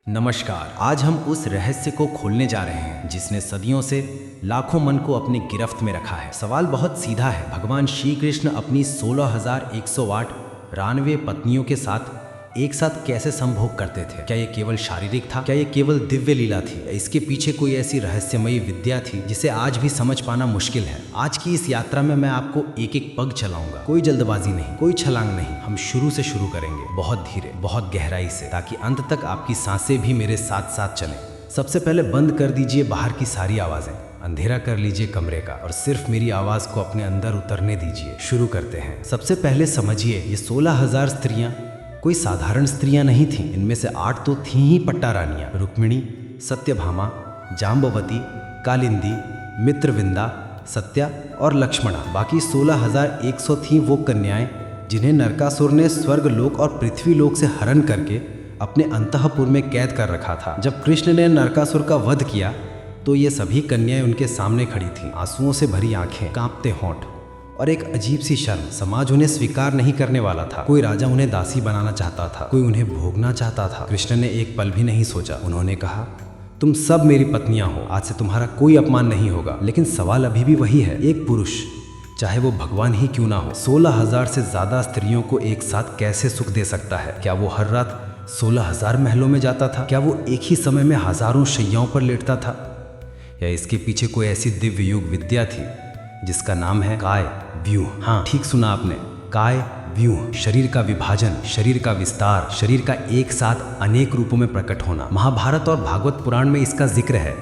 नमस्कार। आज हम उस रहस्य को खोलने जा रहे हैं जिसने सदियों से लाखों मन को अपनी गिरफ्त में रखा है। सवाल बहुत सीधा है, भगवान श्री कृष्ण अपनी 16,108 93 पत्नियों के साथ एक साथ कैसे संभोग करते थे? क्या ये केवल शारीरिक था? क्या ये केवल दिव्य लीला थी? इसके पीछे कोई ऐसी रहस्यमयी विद्या थी जिसे आज भी समझ पाना मुश्किल है। आज की इस यात्रा में मैं आपको एक एक पग चलाऊंगा। कोई जल्दबाजी नहीं, कोई छलांग नहीं। हम शुरू से शुरू करेंगे, बहुत धीरे, बहुत गहराई से, ताकि अंत तक आपकी सांसें भी मेरे साथ साथ चलें। सबसे पहले बंद कर दीजिए बाहर की सारी आवाजें, अंधेरा कर लीजिए कमरे का और सिर्फ मेरी आवाज को अपने अंदर उतरने दीजिए। शुरू करते हैं। सबसे पहले समझिए, ये 16,000 स्त्रियां कोई साधारण स्त्रियां नहीं थीं। इनमें से 8 तो थीं ही पट्टा रानियां, रुक्मिणी, सत्यभामा, जाम्बवती, कालिंदी, मित्रविंदा, सत्या और लक्ष्मणा। बाकी 16,100 थीं वो कन्याएं जिन्हें नरकासुर ने स्वर्ग लोक और पृथ्वी लोक से हरण करके अपने अंतःपुर में कैद कर रखा था। जब कृष्ण ने नरकासुर का वध किया तो ये सभी कन्याएं उनके सामने खड़ी थीं, आंसुओं से भरी आंखें, कांपते होंठ और एक अजीब सी शर्म। समाज उन्हें स्वीकार नहीं करने वाला था। कोई राजा उन्हें दासी बनाना चाहता था, कोई उन्हें भोगना चाहता था। कृष्ण ने एक पल भी नहीं सोचा। उन्होंने कहा, तुम सब मेरी पत्नियां हो, आज से तुम्हारा कोई अपमान नहीं होगा। लेकिन सवाल अभी भी वही है, एक पुरुष, चाहे वो भगवान ही क्यों ना हो, 16,000 से ज्यादा स्त्रियों को एक साथ कैसे सुख दे सकता है? क्या वो हर रात 16,000 महलों में जाता था? क्या वो एक ही समय में हजारों शैयाओं पर लेटता था? या इसके पीछे कोई ऐसी दिव्य युग विद्या थी जिसका नाम है काय व्यूह? हाँ, ठीक सुना आपने, काय व्यूह। शरीर का विभाजन, शरीर का विस्तार, शरीर का एक साथ अनेक रूपों में प्रकट होना। महाभारत और भागवत पुराण में इसका जिक्र है,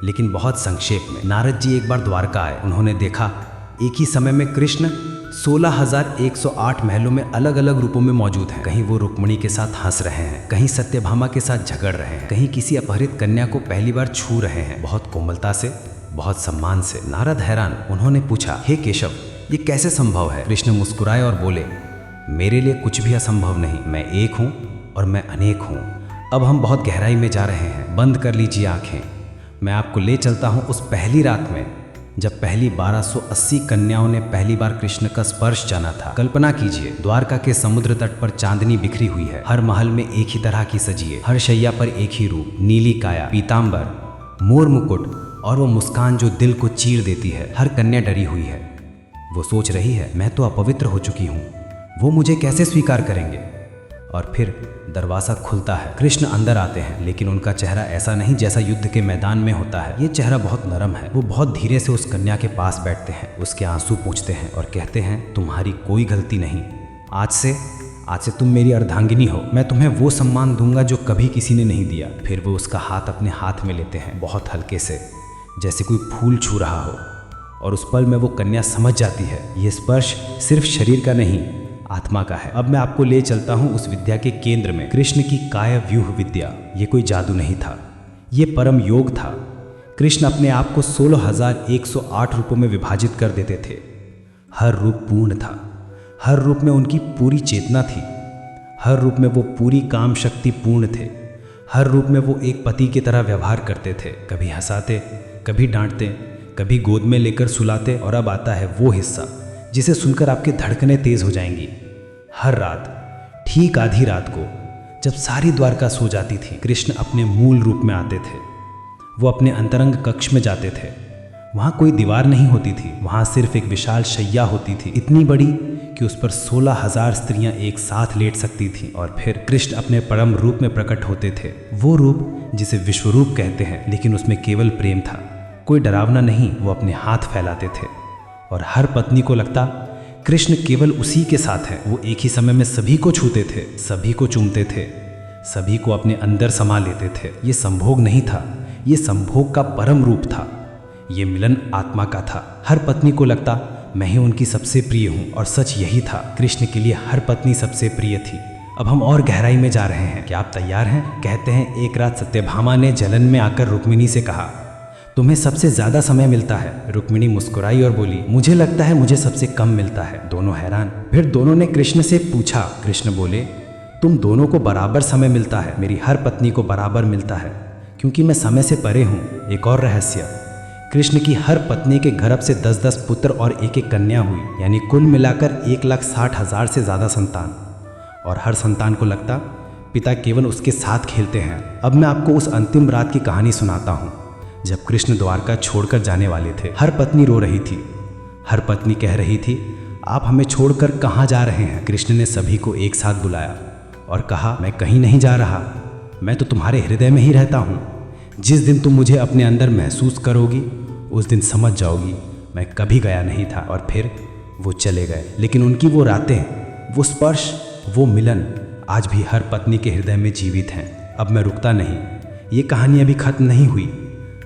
लेकिन बहुत संक्षेप में। नारद जी एक बार द्वारका आए। उन्होंने देखा एक ही समय में कृष्ण 16,108 महलों में अलग अलग रूपों में मौजूद हैं। कहीं वो रुक्मिणी के साथ हंस रहे हैं, कहीं सत्यभामा के साथ झगड़ रहे हैं, कहीं किसी अपहरित कन्या को पहली बार छू रहे हैं, बहुत कोमलता से, बहुत सम्मान से। नारद हैरान। उन्होंने पूछा, हे केशव, ये कैसे संभव है? कृष्ण मुस्कुराए और बोले, मेरे लिए कुछ भी असंभव नहीं। मैं एक हूँ और मैं अनेक हूँ। अब हम बहुत गहराई में जा रहे हैं। बंद कर लीजिए आंखें। मैं आपको ले चलता हूँ उस पहली रात में जब पहली 1280 कन्याओं ने पहली बार कृष्ण का स्पर्श जाना था। कल्पना कीजिए, द्वारका के समुद्र तट पर चांदनी बिखरी हुई है। हर महल में एक ही तरह की सजी है, हर शैया पर एक ही रूप, नीली काया, पीतांबर, मोर मुकुट और वो मुस्कान जो दिल को चीर देती है। हर कन्या डरी हुई है। वो सोच रही है, मैं तो अपवित्र हो चुकी हूँ, वो मुझे कैसे स्वीकार करेंगे? और फिर दरवाज़ा खुलता है। कृष्ण अंदर आते हैं, लेकिन उनका चेहरा ऐसा नहीं जैसा युद्ध के मैदान में होता है। ये चेहरा बहुत नरम है। वो बहुत धीरे से उस कन्या के पास बैठते हैं, उसके आंसू पोंछते हैं और कहते हैं, तुम्हारी कोई गलती नहीं। आज से तुम मेरी अर्धांगिनी हो। मैं तुम्हें वो सम्मान दूंगा जो कभी किसी ने नहीं दिया। फिर वो उसका हाथ अपने हाथ में लेते हैं, बहुत हल्के से, जैसे कोई फूल छू रहा हो। और उस पल में वो कन्या समझ जाती है, ये स्पर्श सिर्फ शरीर का नहीं, आत्मा का है। अब मैं आपको ले चलता हूँ उस विद्या के केंद्र में, कृष्ण की काय व्यूह विद्या। ये कोई जादू नहीं था, ये परम योग था। कृष्ण अपने आप को 16,108 रूपों में विभाजित कर देते थे। हर रूप पूर्ण था, हर रूप में उनकी पूरी चेतना थी, हर रूप में वो पूरी काम शक्ति पूर्ण थे, हर रूप में वो एक पति की तरह व्यवहार करते थे। कभी हंसाते, कभी डांटते, कभी गोद में लेकर सुलाते। और अब आता है वो हिस्सा जिसे सुनकर आपकी धड़कनें तेज हो जाएंगी। हर रात, ठीक आधी रात को, जब सारी द्वारका सो जाती थी, कृष्ण अपने मूल रूप में आते थे। वो अपने अंतरंग कक्ष में जाते थे। वहाँ कोई दीवार नहीं होती थी, वहाँ सिर्फ एक विशाल शैया होती थी, इतनी बड़ी कि उस पर 16,000 स्त्रियां एक साथ लेट सकती थीं। और फिर कृष्ण अपने परम रूप में प्रकट होते थे। वो रूप जिसे विश्वरूप कहते हैं, लेकिन उसमें केवल प्रेम था, कोई डरावना नहीं। वो अपने हाथ फैलाते थे और हर पत्नी को लगता कृष्ण केवल उसी के साथ है। वो एक ही समय में सभी को छूते थे, सभी को चूमते थे, सभी को अपने अंदर समा लेते थे। ये संभोग नहीं था, ये संभोग का परम रूप था। ये मिलन आत्मा का था। हर पत्नी को लगता मैं ही उनकी सबसे प्रिय हूँ, और सच यही था। कृष्ण के लिए हर पत्नी सबसे प्रिय थी। अब हम और गहराई में जा रहे हैं। क्या आप तैयार हैं? कहते हैं, एक रात सत्यभामा ने जलन में आकर रुक्मिणी से कहा, तुम्हें सबसे ज्यादा समय मिलता है। रुक्मिणी मुस्कुराई और बोली, मुझे लगता है मुझे सबसे कम मिलता है। दोनों हैरान। फिर दोनों ने कृष्ण से पूछा। कृष्ण बोले, तुम दोनों को बराबर समय मिलता है, मेरी हर पत्नी को बराबर मिलता है, क्योंकि मैं समय से परे हूँ। एक और रहस्य, कृष्ण की हर पत्नी के गर्भ से 10-10 पुत्र और एक एक कन्या हुई, यानी कुल मिलाकर 1,60,000 से ज़्यादा संतान। और हर संतान को लगता पिता केवल उसके साथ खेलते हैं। अब मैं आपको उस अंतिम रात की कहानी सुनाता हूँ जब कृष्ण द्वारका छोड़कर जाने वाले थे। हर पत्नी रो रही थी। हर पत्नी कह रही थी, आप हमें छोड़कर कहाँ जा रहे हैं। कृष्ण ने सभी को एक साथ बुलाया और कहा, मैं कहीं नहीं जा रहा, मैं तो तुम्हारे हृदय में ही रहता हूँ। जिस दिन तुम मुझे अपने अंदर महसूस करोगी उस दिन समझ जाओगी मैं कभी गया नहीं था। और फिर वो चले गए। लेकिन उनकी वो रातें, वो स्पर्श, वो मिलन आज भी हर पत्नी के हृदय में जीवित हैं। अब मैं रुकता नहीं, ये कहानी अभी खत्म नहीं हुई।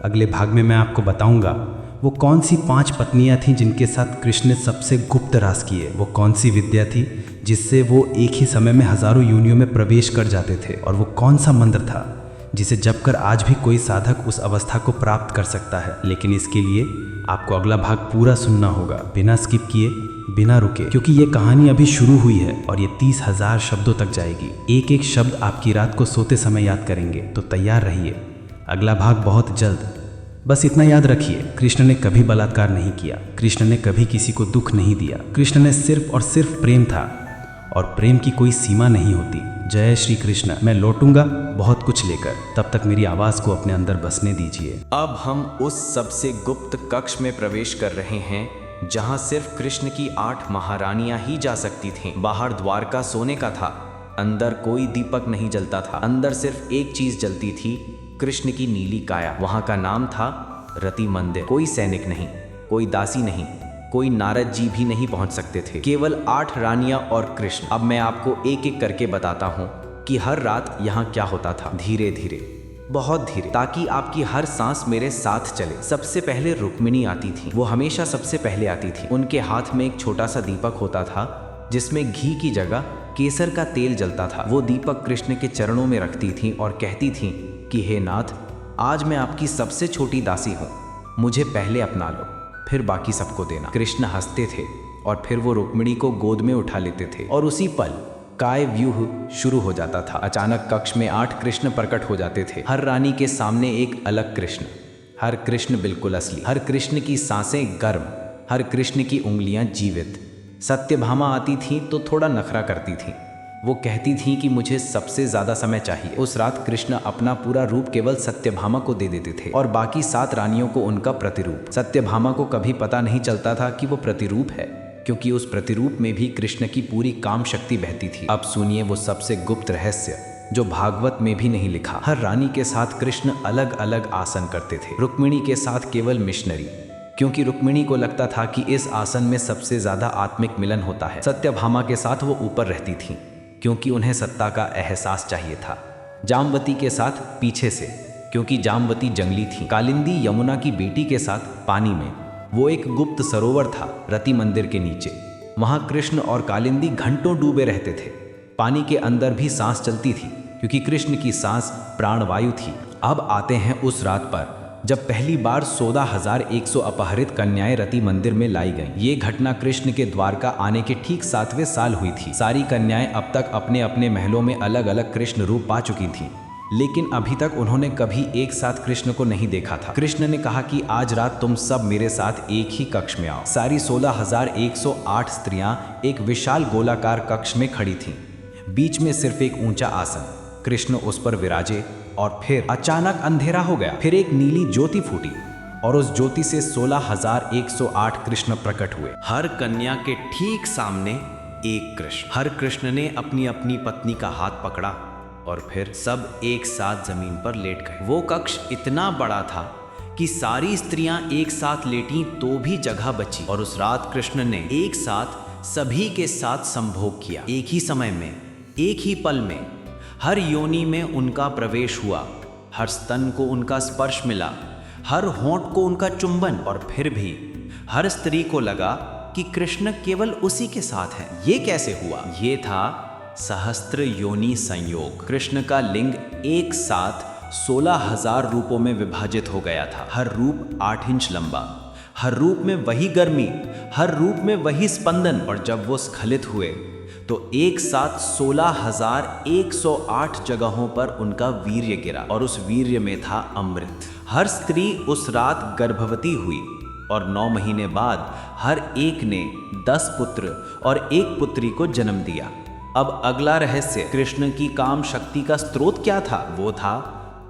अगले भाग में मैं आपको बताऊंगा वो कौन सी 5 पत्नियां थीं जिनके साथ कृष्ण ने सबसे गुप्त राज किए। वो कौन सी विद्या थी जिससे वो एक ही समय में हजारों योनियों में प्रवेश कर जाते थे। और वो कौन सा मंत्र था जिसे जपकर आज भी कोई साधक उस अवस्था को प्राप्त कर सकता है। लेकिन इसके लिए आपको अगला भाग पूरा सुनना होगा, बिना स्किप किए, बिना रुके, क्योंकि ये कहानी अभी शुरू हुई है और ये 30,000 शब्दों तक जाएगी। एक एक शब्द आपकी रात को सोते समय याद करेंगे। तो तैयार रहिए, अगला भाग बहुत जल्द। बस इतना याद रखिए, कृष्ण ने कभी बलात्कार नहीं किया, कृष्ण ने कभी किसी को दुख नहीं दिया। कृष्ण ने सिर्फ और सिर्फ प्रेम था, और प्रेम की कोई सीमा नहीं होती। जय श्री कृष्ण। मैं लौटूंगा बहुत कुछ लेकर, तब तक मेरी आवाज को अपने अंदर बसने दीजिए। अब हम उस सबसे गुप्त कक्ष में प्रवेश कर रहे हैं जहां सिर्फ कृष्ण की 8 महारानियां ही जा सकती थीं। बाहर द्वारका सोने का था, अंदर कोई दीपक नहीं जलता था। अंदर सिर्फ एक चीज जलती थी, कृष्ण की नीली काया। वहां का नाम था रति मंदिर। कोई सैनिक नहीं, कोई दासी नहीं, कोई नारद जी भी नहीं पहुंच सकते थे, केवल 8 रानियां और कृष्ण। अब मैं आपको एक एक करके बताता हूँ कि हर रात यहाँ क्या होता था, धीरे धीरे, बहुत धीरे, ताकि आपकी हर सांस मेरे साथ चले। सबसे पहले रुक्मिणी आती थी। वो हमेशा सबसे पहले आती थी। उनके हाथ में एक छोटा सा दीपक होता था जिसमें घी की जगह केसर का तेल जलता था। वो दीपक कृष्ण के चरणों में रखती थी और कहती थी कि हे नाथ, आज मैं आपकी सबसे छोटी दासी हूँ, मुझे पहले अपना लो, फिर बाकी सबको देना। कृष्ण हंसते थे और फिर वो रुक्मिणी को गोद में उठा लेते थे और उसी पल काय व्यूह शुरू हो जाता था। अचानक कक्ष में 8 कृष्ण प्रकट हो जाते थे। हर रानी के सामने एक अलग कृष्ण, हर कृष्ण बिल्कुल असली, हर कृष्ण की सांसें गर्म, हर कृष्ण की उंगलियां जीवित। सत्यभामा आती थी तो थोड़ा नखरा करती थी। वो कहती थी कि मुझे सबसे ज्यादा समय चाहिए। उस रात कृष्ण अपना पूरा रूप केवल सत्यभामा को दे देते थे और बाकी 7 रानियों को उनका प्रतिरूप। सत्यभामा को कभी पता नहीं चलता था कि वो प्रतिरूप है, क्योंकि उस प्रतिरूप में भी कृष्ण की पूरी काम शक्ति बहती थी। अब सुनिए वो सबसे गुप्त रहस्य जो भागवत में भी नहीं लिखा। हर रानी के साथ कृष्ण अलग अलग आसन करते थे। रुक्मिणी के साथ केवल मिशनरी, क्योंकि रुक्मिणी को लगता था कि इस आसन में सबसे ज्यादा आत्मिक मिलन होता है। सत्यभामा के साथ वो ऊपर रहती थी, क्योंकि उन्हें सत्ता का एहसास चाहिए था। जामवती के साथ पीछे से, क्योंकि जामवती जंगली थी। कालिंदी यमुना की बेटी के साथ पानी में, वो एक गुप्त सरोवर था रति मंदिर के नीचे। वहां कृष्ण और कालिंदी घंटों डूबे रहते थे। पानी के अंदर भी सांस चलती थी, क्योंकि कृष्ण की सांस प्राणवायु थी। अब आते हैं उस रात पर जब पहली बार 16,100 अपहरित कन्याएं रति मंदिर में लाई गईं। ये घटना कृष्ण के द्वारका आने के ठीक 7वें साल हुई थी। सारी कन्याएं अब तक अपने अपने महलों में अलग अलग कृष्ण रूप पा चुकी थीं, लेकिन अभी तक उन्होंने कभी एक साथ कृष्ण को नहीं देखा था। कृष्ण ने कहा कि आज रात तुम सब मेरे साथ एक ही कक्ष में आओ। सारी 16,108 स्त्रियां एक विशाल गोलाकार कक्ष में खड़ी थीं। बीच में सिर्फ एक ऊंचा आसन, कृष्ण उस पर विराजे। और फिर अचानक अंधेरा हो गया। फिर एक नीली ज्योति फूटी और उस ज्योति से 16,108 कृष्ण प्रकट हुए। हर कन्या के ठीक सामने एक कृष्ण। हर कृष्ण ने अपनी अपनी पत्नी का हाथ पकड़ा और फिर सब एक साथ जमीन पर लेट गए। वो कक्ष इतना बड़ा था कि सारी स्त्रियां एक साथ लेटी तो भी जगह बची। और उस रात कृष्ण ने एक साथ सभी के साथ संभोग किया। एक ही समय में, एक ही पल में हर योनि में उनका प्रवेश हुआ, हर स्तन को उनका स्पर्श मिला, हर होंठ को उनका चुंबन। और फिर भी हर स्त्री को लगा कि कृष्ण केवल उसी के साथ है। ये कैसे हुआ? ये था सहस्त्र योनि संयोग। कृष्ण का लिंग एक साथ 16,000 रूपों में विभाजित हो गया था। हर रूप 8 इंच लंबा, हर रूप में वही गर्मी, हर रूप में वही स्पंदन। और जब वो स्खलित हुए तो एक साथ 16,108 जगहों पर उनका वीर्य गिरा और उस वीर्य में था अमृत। हर स्त्री उस रात गर्भवती हुई और 9 महीने बाद हर एक ने 10 पुत्र और 1 पुत्री को जन्म दिया। अब अगला रहस्य, कृष्ण की काम शक्ति का स्रोत क्या था? वो था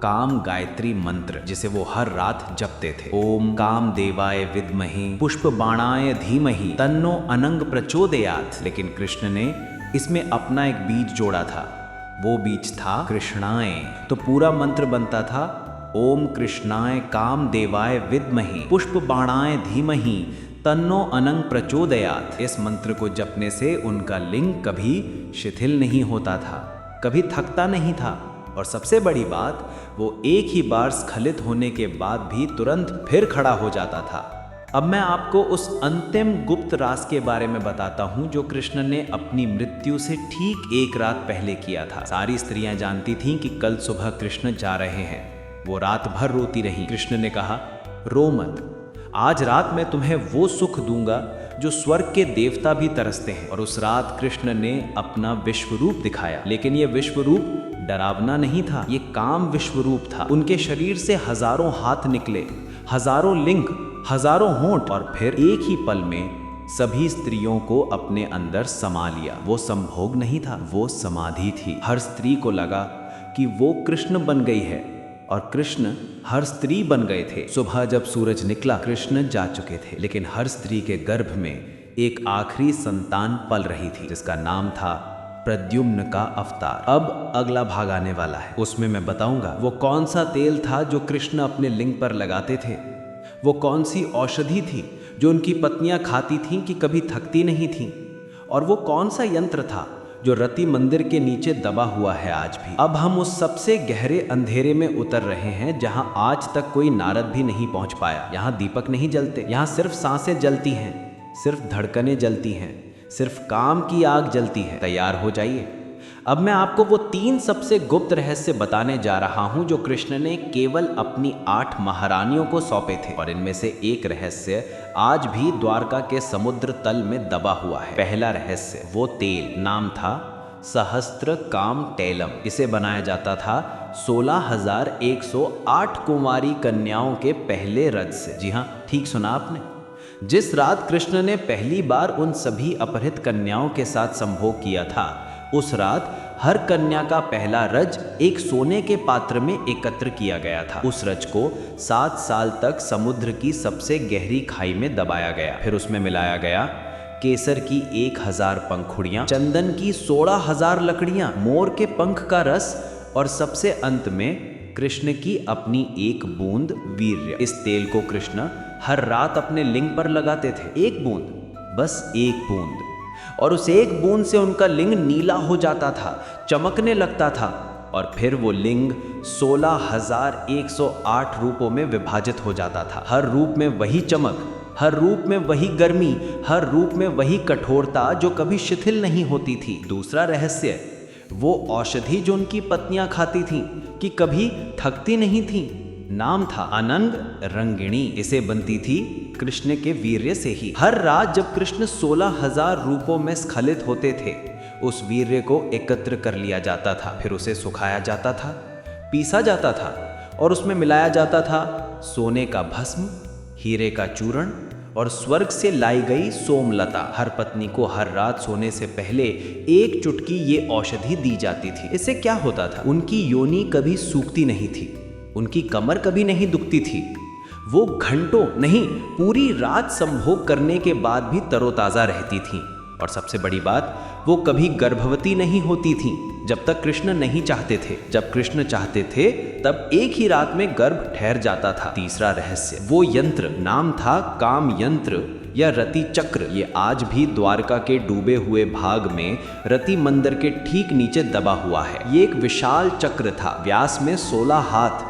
काम गायत्री मंत्र, जिसे वो हर रात जपते थे। ओम काम देवाय विद्महे पुष्प बाणाय धीमहि तन्नो अनंग प्रचोदयात्। लेकिन कृष्ण ने इसमें अपना एक बीज जोड़ा था, वो बीज था कृष्णाय। तो पूरा मंत्र बनता था ओम कृष्णाय काम देवाय विद्महे पुष्प बाणाय धीमहि तन्नो अनंग प्रचोदयात्। इस मंत्र को जपने से उनका लिंग कभी शिथिल नहीं होता था, कभी थकता नहीं था, और सबसे बड़ी बात, वो एक ही बार स्खलित होने के बाद भी तुरंत फिर खड़ा हो जाता था। अब मैं आपको उस अंतिम गुप्त राज के बारे में बताता हूँ जो कृष्ण ने अपनी मृत्यु से ठीक एक रात पहले किया था। सारी स्त्रियां जानती थीं कि कल सुबह कृष्ण जा रहे हैं। वो रात भर रोती रहीं। कृष्ण ने कहा, रो मत, आज रात मैं तुम्हें वो सुख दूंगा जो स्वर्ग के देवता भी तरसते हैं। और उस रात कृष्ण ने अपना विश्वरूप दिखाया। लेकिन ये विश्वरूप डरावना नहीं था, ये काम विश्वरूप था। उनके शरीर से हजारों हाथ निकले, हजारों लिंग, हजारों होंठ, और फिर एक ही पल में सभी स्त्रियों को अपने अंदर समा लिया। वो संभोग नहीं था, वो समाधि थी। हर स्त्री को लगा कि वो कृष्ण बन गई है और कृष्ण हर स्त्री बन गए थे। सुबह जब सूरज निकला, कृष्ण जा चुके थे, लेकिन हर स्त्री के गर्भ में एक आखिरी संतान पल रही थी, जिसका नाम था प्रद्युम्न का अवतार। अब अगला भाग आने वाला है, उसमें मैं बताऊंगा वो कौन सा तेल था जो कृष्ण अपने लिंग पर लगाते थे, वो कौन सी औषधि थी जो उनकी पत्नियां खाती थीं कि कभी थकती नहीं थीं, और वो कौन सा यंत्र था जो रति मंदिर के नीचे दबा हुआ है आज भी। अब हम उस सबसे गहरे अंधेरे में उतर रहे हैं जहां आज तक कोई नारद भी नहीं पहुंच पाया। यहाँ दीपक नहीं जलते, यहाँ सिर्फ सांसें जलती हैं, सिर्फ धड़कनें जलती हैं, सिर्फ काम की आग जलती है। तैयार हो जाइए। अब मैं आपको वो 3 सबसे गुप्त रहस्य बताने जा रहा हूं जो कृष्ण ने केवल अपनी 8 महारानियों को सौंपे थे, और इनमें से एक रहस्य आज भी द्वारका के समुद्र तल में दबा हुआ है। पहला रहस्य, वो तेल, नाम था सहस्त्र काम तैलम। इसे बनाया जाता था 16,108 कुमारी कन्याओं के पहले रज से। जी हाँ, ठीक सुना आपने। जिस रात कृष्ण ने पहली बार उन सभी अपहृत कन्याओं के साथ संभोग किया था, उस रात हर कन्या का पहला रज एक सोने के पात्र में एकत्र किया गया था। उस रज को 7 साल तक समुद्र की सबसे गहरी खाई में दबाया गया। फिर उसमें मिलाया गया केसर की 1000 पंखुड़ियां, चंदन की 16,000 लकड़ियां, मोर के पंख का रस, और सबसे अंत में कृष्ण की अपनी एक बूंद वीर्य। इस तेल को कृष्ण हर रात अपने लिंग पर लगाते थे। एक बूंद, बस एक बूंद, और उस एक बूंद से उनका लिंग नीला हो जाता था, चमकने लगता था, और फिर वो लिंग 16,108 रूपों में विभाजित हो जाता था। हर रूप में वही चमक, हर रूप में वही गर्मी, हर रूप में वही कठोरता जो कभी शिथिल नहीं होती थी। दूसरा रहस्य, वो औषधि जो उनकी पत्नियां खाती थीं कि कभी थकती नहीं थीं, नाम था अनंग रंगिणी। इसे बनती थी कृष्ण के वीर्य से ही। हर रात जब कृष्ण 16,000 रूपों में स्खलित होते थे, उस वीर्य को एकत्र कर लिया जाता था, फिर उसे सुखाया जाता था, पीसा जाता था, और उसमें मिलाया जाता था सोने का भस्म, हीरे का चूर्ण और स्वर्ग से लाई गई सोमलता। हर पत्नी को हर रात सोने से पहले एक चुटकी ये औषधि दी जाती थी। इससे क्या होता था? उनकी योनि कभी सूखती नहीं थी, उनकी कमर कभी नहीं दुखती थी, वो घंटों नहीं पूरी रात संभोग करने के बाद भी तरोताजा रहती थीं। और सबसे बड़ी बात, वो कभी गर्भवती नहीं होती थीं जब तक कृष्ण नहीं चाहते थे। जब कृष्ण चाहते थे तब एक ही रात में गर्भ ठहर जाता था। तीसरा रहस्य, वो यंत्र, नाम था काम यंत्र या रति चक्र। ये आज भी द्वारका के डूबे हुए भाग में रति मंदिर के ठीक नीचे दबा हुआ है। ये एक विशाल चक्र था, व्यास में 16 हाथ।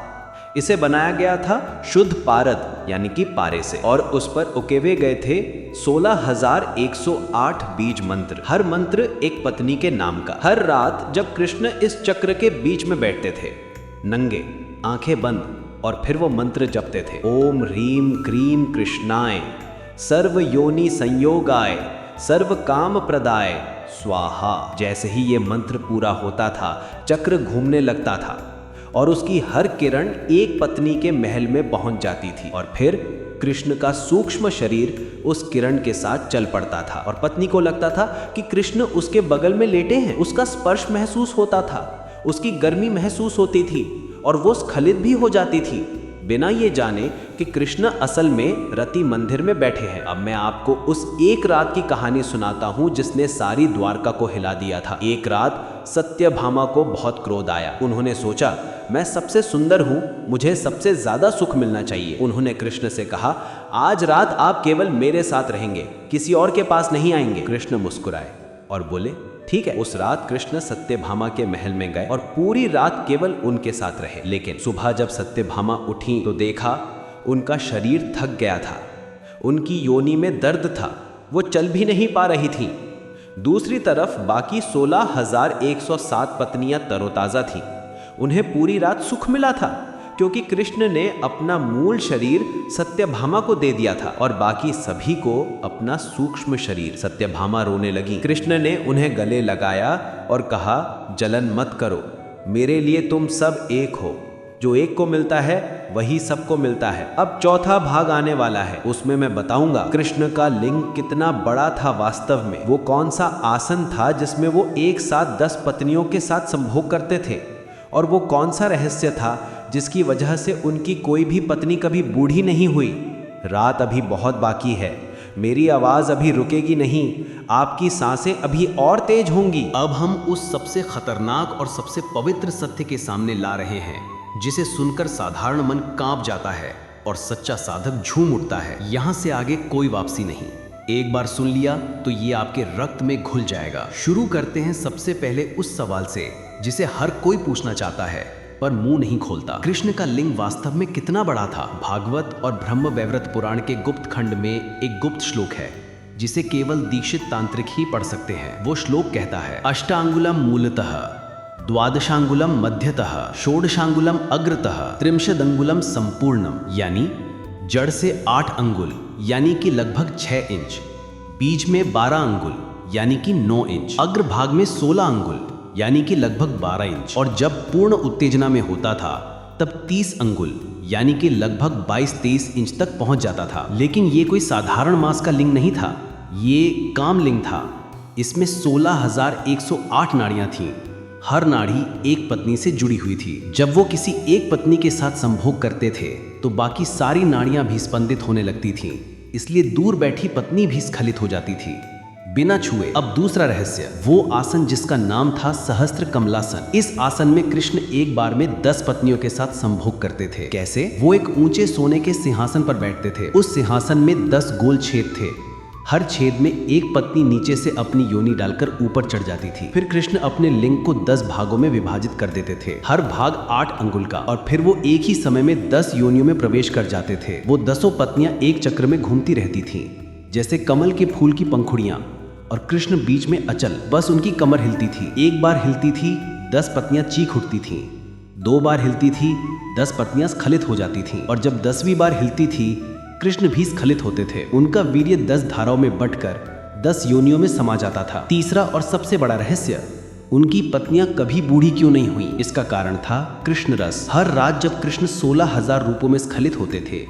इसे बनाया गया था शुद्ध पारद यानी कि पारे से, और उस पर उकेवे गए थे 16,108 बीज मंत्र, हर मंत्र एक पत्नी के नाम का। हर रात जब कृष्ण इस चक्र के बीच में बैठते थे, नंगे, आंखें बंद, और फिर वो मंत्र जपते थे, ओम ह्रीम क्रीम कृष्णाय सर्व योनि संयोगाय सर्व काम प्रदाय स्वाहा। जैसे ही ये मंत्र पूरा होता था, चक्र घूमने लगता था और उसकी हर किरण एक पत्नी के महल में पहुंच जाती थी और फिर कृष्ण का सूक्ष्म शरीर उस किरण के साथ चल पड़ता था और पत्नी को लगता था कि कृष्ण उसके बगल में लेटे हैं। उसका स्पर्श महसूस होता था, उसकी गर्मी महसूस होती थी और वो स्खलित भी हो जाती थी, बिना ये जाने कि कृष्ण असल में रति मंदिर में बैठे हैं। अब मैं आपको उस एक रात की कहानी सुनाता हूँ जिसने सारी द्वारका को हिला दिया था। एक रात सत्यभामा को बहुत क्रोध आया। उन्होंने सोचा, मैं सबसे सुंदर हूँ, मुझे सबसे ज्यादा सुख मिलना चाहिए। उन्होंने कृष्ण से कहा, आज रात आप केवल मेरे साथ रहेंगे, किसी और के पास नहीं आएंगे। कृष्ण मुस्कुराए और बोले, ठीक है। उस रात कृष्ण सत्यभामा के महल में गए और पूरी रात केवल उनके साथ रहे। लेकिन सुबह जब सत्यभामा उठी तो देखा उनका शरीर थक गया था, उनकी योनि में दर्द था, वो चल भी नहीं पा रही थी। दूसरी तरफ बाकी 16,107 पत्नियां तरोताजा थीं। उन्हें पूरी रात सुख मिला था क्योंकि कृष्ण ने अपना मूल शरीर सत्यभामा को दे दिया था और बाकी सभी को अपना सूक्ष्म शरीर। सत्यभामा रोने लगी। कृष्ण ने उन्हें गले लगाया और कहा, जलन मत करो, मेरे लिए तुम सब एक हो, जो एक को मिलता है वही सबको मिलता है। अब चौथा भाग आने वाला है, उसमें मैं बताऊंगा कृष्ण का लिंग कितना बड़ा था वास्तव में, वो कौन सा आसन था जिसमें वो एक साथ 10 पत्नियों के साथ संभोग करते थे, और वो कौन सा रहस्य था जिसकी वजह से उनकी कोई भी पत्नी कभी बूढ़ी नहीं हुई। रात अभी बहुत बाकी है, मेरी आवाज अभी रुकेगी नहीं, आपकी सांसें अभी और तेज होंगी। अब हम उस सबसे खतरनाक और सबसे पवित्र सत्य के सामने ला रहे हैं जिसे सुनकर साधारण मन कांप जाता है और सच्चा साधक झूम उठता है। यहाँ से आगे कोई वापसी नहीं। एक बार सुन लिया तो ये आपके रक्त में घुल जाएगा। शुरू करते हैं सबसे पहले उस सवाल से जिसे हर कोई पूछना चाहता है पर मुंह नहीं खोलता। कृष्ण का लिंग वास्तव में कितना बड़ा था? भागवत और ब्रह्म वैवर्त पुराण के गुप्त खंड में एक गुप्त श्लोक है जिसे केवल दीक्षित तांत्रिक ही पढ़ सकते हैं। वो श्लोक कहता है, अष्टांगुलम मूलतः, द्वादशांगुलम मध्यतः, षोडशांगुलम अग्रतः, त्रिंशदंगुलम संपूर्णम, यानी जड़ से 8 अंगुल यानी कि लगभग 6 इंच, बीज में 12 अंगुल यानी कि 9 इंच, अग्रभाग में 16 अंगुल यानी कि लगभग 12 इंच, और जब पूर्ण उत्तेजना में होता था तब 30 अंगुल यानी कि लगभग 22-23 इंच तक पहुंच जाता था। लेकिन ये कोई साधारण मांस का लिंग नहीं था, ये काम लिंग था। इसमें 16,108 नाड़ियां थीं। हर नाड़ी एक पत्नी से जुड़ी हुई थी। जब वो किसी एक पत्नी के साथ संभोग करते थे तो बाकी सारी नाड़ियां भी स्पंदित होने लगती थीं, इसलिए दूर बैठी पत्नी भी स्खलित हो जाती थी बिना छुए। अब दूसरा रहस्य, वो आसन जिसका नाम था सहस्त्र कमलासन। इस आसन में कृष्ण एक बार में 10 पत्नियों के साथ संभोग करते थे। कैसे? वो एक ऊंचे सोने के सिंहासन पर बैठते थे। उस सिंहासन में 10 गोल छेद थे। हर छेद में एक पत्नी नीचे से अपनी योनि डालकर ऊपर चढ़ जाती थी। फिर कृष्ण अपने लिंग को 10 भागों में विभाजित कर देते थे, हर भाग 8 अंगुल का, और फिर वो एक ही समय में 10 योनियों में प्रवेश कर जाते थे। वो 10 पत्नियां एक चक्र में घूमती रहती थीं, जैसे कमल के फूल की पंखुड़ियां, और कृष्ण बीच में अचल, बस उनकी कमर हिलती थी। एक बार हिलती थी, 10 पत्नियां चीख उठती थीं। 2 बार हिलती थी, 10 पत्नियां स्खलित हो जाती थीं, और जब 10वीं बार हिलती थी कृष्ण भी स्खलित होते थे। उनका वीर्य 10 धाराओं में बंटकर 10 योनियों में समा जाता था। तीसरा और सबसे बड़ा रहस्य, उनकी पत्नियां कभी बूढ़ी क्यों नहीं हुई? इसका कारण था कृष्ण रस। हर रात जब कृष्ण 16,000 रूपों में स्खलित होते थे,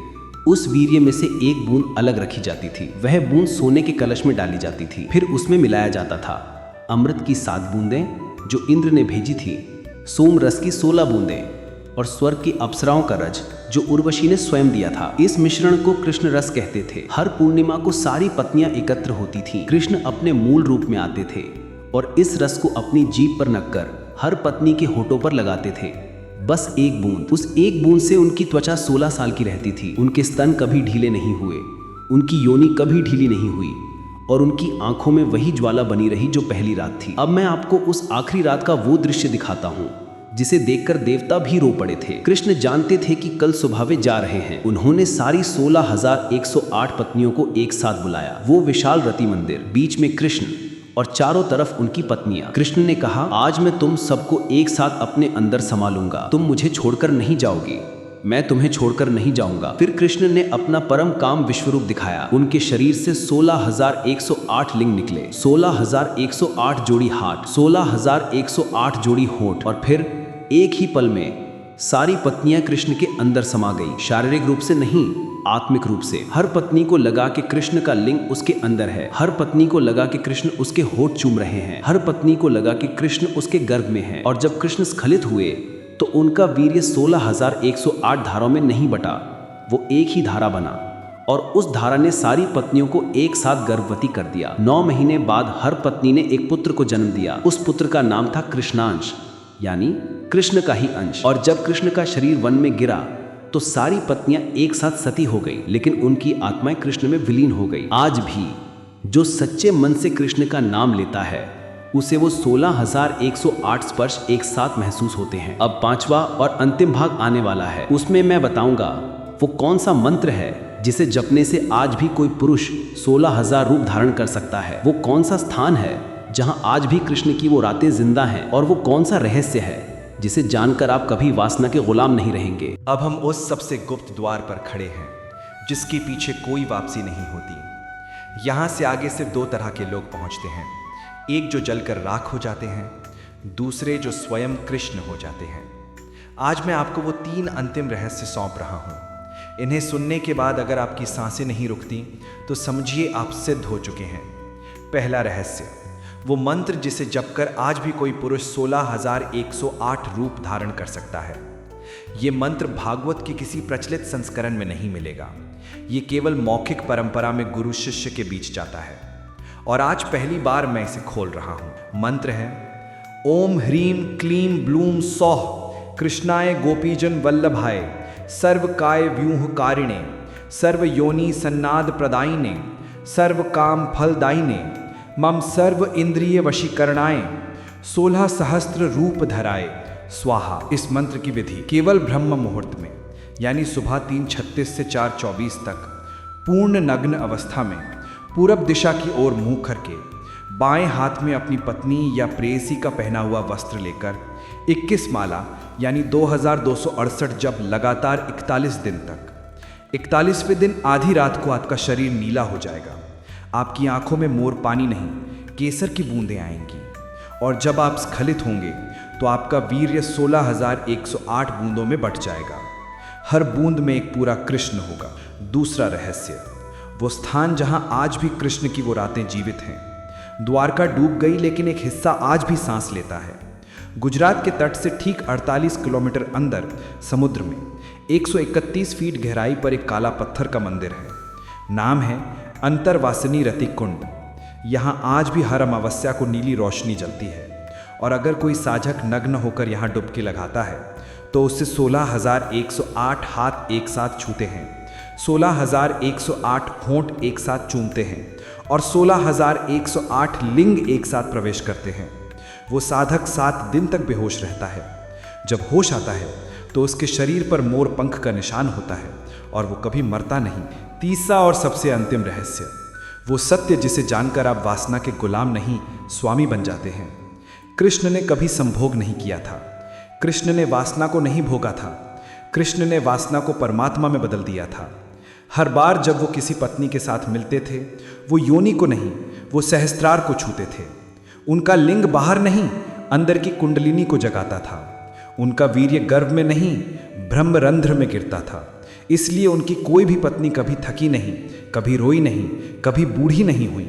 उस वीर्य में से एक बूंद अलग रखी जाती थी। वह बूंद सोने के कलश में डाली जाती थी, फिर उसमें मिलाया जाता था अमृत की 7 बूंदें जो इंद्र ने भेजी थी, सोम रस की 16 बूंदें और स्वर्ग की अप्सराओं का रज जो उर्वशी ने स्वयं दिया था। इस मिश्रण को कृष्ण रस कहते थे। हर पूर्णिमा को सारी पत्नियां एकत्र होती थीं। कृष्ण अपने मूल रूप में आते थे और इस रस को अपनी जीभ पर नककर हर पत्नी के होठों पर लगाते थे। बस एक बूंद, उस एक बूंद से उनकी त्वचा 16 साल की रहती थी। उनके स्तन कभी ढीले नहीं हुए, उनकी योनि कभी ढीली नहीं हुई, और उनकी आंखों में वही ज्वाला बनी रही जो पहली रात थी। अब मैं आपको उस आखिरी रात का वो दृश्य दिखाता हूँ जिसे देखकर देवता भी रो पड़े थे। कृष्ण जानते थे कि कल सुबह वे जा रहे हैं। उन्होंने सारी 16,108 पत्नियों को एक साथ बुलाया। वो विशाल रति मंदिर, बीच में कृष्ण और चारों तरफ उनकी पत्नियां। कृष्ण ने कहा, आज मैं तुम सबको एक साथ अपने अंदर संभालूंगा, तुम मुझे छोड़कर नहीं जाओगी, मैं तुम्हें छोड़कर नहीं जाऊंगा। फिर कृष्ण ने अपना परम काम विश्वरूप दिखाया। उनके शरीर से 16,108 लिंग निकले, 16,108 जोड़ी हाथ, 16,108 जोड़ी होंठ, और फिर एक ही पल में सारी पत्नियां कृष्ण के अंदर समा गई, शारीरिक रूप से नहीं, आत्मिक रूप से। हर पत्नी को लगा कि कृष्ण का लिंग उसके अंदर है। हर पत्नी को लगा कि कृष्ण उसके होठ चूम रहे हैं। हर पत्नी को लगा कि कृष्ण उसके गर्भ में है। और जब कृष्ण स्खलित हुए तो उनका वीर्य 16,108 धाराओं में नहीं बटा, वो एक ही धारा बना और उस धारा ने सारी पत्नियों को एक साथ गर्भवती कर दिया। 9 महीने बाद हर पत्नी ने एक पुत्र को जन्म दिया। उस पुत्र का नाम था कृष्णांश, यानी कृष्ण का ही अंश। और जब कृष्ण का शरीर वन में गिरा तो सारी पत्नियां एक साथ सती हो गई, लेकिन उनकी आत्माएं कृष्ण में विलीन हो गई। आज भी जो सच्चे मन से कृष्ण का नाम लेता है उसे वो 16,108 स्पर्श एक साथ महसूस होते हैं। अब 5वां और अंतिम भाग आने वाला है। उसमें मैं बताऊंगा वो कौन सा मंत्र है जिसे जपने से आज भी कोई पुरुष 16,000 रूप धारण कर सकता है। वो कौन सा स्थान है जहां आज भी कृष्ण की वो रातें जिंदा हैं। और वो कौन सा रहस्य है जिसे जानकर आप कभी वासना के गुलाम नहीं रहेंगे। अब हम उस सबसे गुप्त द्वार पर खड़े हैं जिसके पीछे कोई वापसी नहीं होती। यहाँ से आगे सिर्फ 2 तरह के लोग पहुँचते हैं, एक जो जलकर राख हो जाते हैं, दूसरे जो स्वयं कृष्ण हो जाते हैं। आज मैं आपको वो 3 अंतिम रहस्य सौंप रहा हूँ। इन्हें सुनने के बाद अगर आपकी सांसें नहीं रुकती तो समझिए आप सिद्ध हो चुके हैं। पहला रहस्य, वो मंत्र जिसे जपकर आज भी कोई पुरुष 16,108 रूप धारण कर सकता है। ये मंत्र भागवत के किसी प्रचलित संस्करण में नहीं मिलेगा। ये केवल मौखिक परंपरा में गुरु शिष्य के बीच जाता है और आज पहली बार मैं इसे खोल रहा हूँ। मंत्र है ओम ह्रीम क्लीम ब्लूम सौः कृष्णाय गोपीजन वल्लभाय सर्वकाय व्यूह कारिणे सर्व योनि सन्नाद प्रदायिने सर्व काम फलदायिने मम सर्व इंद्रिय वशीकरणाय 16 सहस्त्र रूप धराए स्वाहा। इस मंत्र की विधि केवल ब्रह्म मुहूर्त में, यानी सुबह 3:36 से 4:24 तक पूर्ण नग्न अवस्था में पूरब दिशा की ओर मुंह करके बाएं हाथ में अपनी पत्नी या प्रेयसी का पहना हुआ वस्त्र लेकर 21 माला यानी 2268 जप लगातार 41 दिन तक। 41वें दिन आधी रात को आपका शरीर नीला हो जाएगा। आपकी आंखों में मोर पानी नहीं केसर की बूंदें आएंगी और जब आप स्खलित होंगे तो आपका वीर्य 16,108 बूंदों में बट जाएगा। हर बूंद में एक पूरा कृष्ण होगा। दूसरा रहस्य, वो स्थान जहां आज भी कृष्ण की वो रातें जीवित हैं। द्वारका डूब गई लेकिन एक हिस्सा आज भी सांस लेता है। गुजरात के तट से ठीक 48 किलोमीटर अंदर समुद्र में 131 फीट गहराई पर एक काला पत्थर का मंदिर है। नाम है अंतरवासिनी रतिक कुंड। यहाँ आज भी हर अमावस्या को नीली रोशनी जलती है और अगर कोई साधक नग्न होकर यहाँ डुबकी लगाता है तो उससे 16,108 हाथ एक साथ छूते हैं, 16,108 होंठ एक साथ चूमते हैं और 16,108 लिंग एक साथ प्रवेश करते हैं। वो साधक 7 दिन तक बेहोश रहता है। जब होश आता है तो उसके शरीर पर मोर पंख का निशान होता है और वो कभी मरता नहीं। तीसरा और सबसे अंतिम रहस्य, वो सत्य जिसे जानकर आप वासना के गुलाम नहीं स्वामी बन जाते हैं। कृष्ण ने कभी संभोग नहीं किया था। कृष्ण ने वासना को नहीं भोगा था। कृष्ण ने वासना को परमात्मा में बदल दिया था। हर बार जब वो किसी पत्नी के साथ मिलते थे वो योनि को नहीं, वो सहस्त्रार को छूते थे। उनका लिंग बाहर नहीं, अंदर की कुंडलिनी को जगाता था। उनका वीर्य गर्भ में नहीं, ब्रह्मरंध्र में गिरता था। इसलिए उनकी कोई भी पत्नी कभी थकी नहीं, कभी रोई नहीं, कभी बूढ़ी नहीं हुई,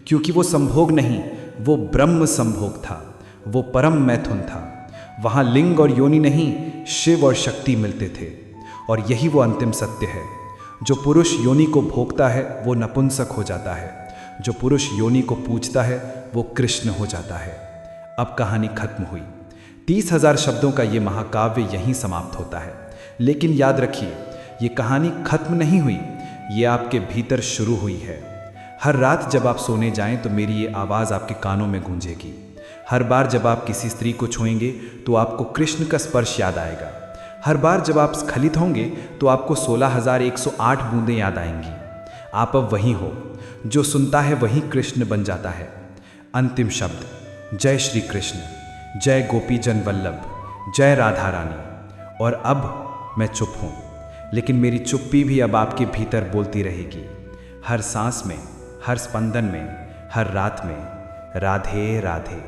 क्योंकि वो संभोग नहीं, वो ब्रह्म संभोग था, वो परम मैथुन था। वहाँ लिंग और योनि नहीं, शिव और शक्ति मिलते थे। और यही वो अंतिम सत्य है। जो पुरुष योनि को भोगता है वो नपुंसक हो जाता है, जो पुरुष योनि को पूजता है वो कृष्ण हो जाता है। अब कहानी खत्म हुई। 30,000 शब्दों का ये महाकाव्य यहीं समाप्त होता है। लेकिन याद रखिए, ये कहानी खत्म नहीं हुई, ये आपके भीतर शुरू हुई है। हर रात जब आप सोने जाएं तो मेरी ये आवाज़ आपके कानों में गूंजेगी। हर बार जब आप किसी स्त्री को छुएंगे तो आपको कृष्ण का स्पर्श याद आएगा। हर बार जब आप स्खलित होंगे तो आपको 16,108 बूंदें याद आएंगी। आप अब वहीं हो, जो सुनता है वहीं कृष्ण बन जाता है। अंतिम शब्द, जय श्री कृष्ण, जय गोपीजन वल्लभ, जय राधा रानी। और अब मैं चुप हूँ, लेकिन मेरी चुप्पी भी अब आपके भीतर बोलती रहेगी। हर सांस में, हर स्पंदन में, हर रात में, राधे राधे।